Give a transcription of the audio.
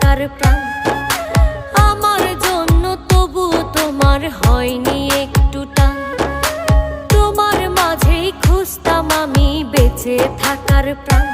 থাকার প্রাণ। আমার জন্য তবু তোমার হয়নি একটু টান। তোমার মাঝেই খুঁজতাম আমি বেঁচে থাকার প্রাণ।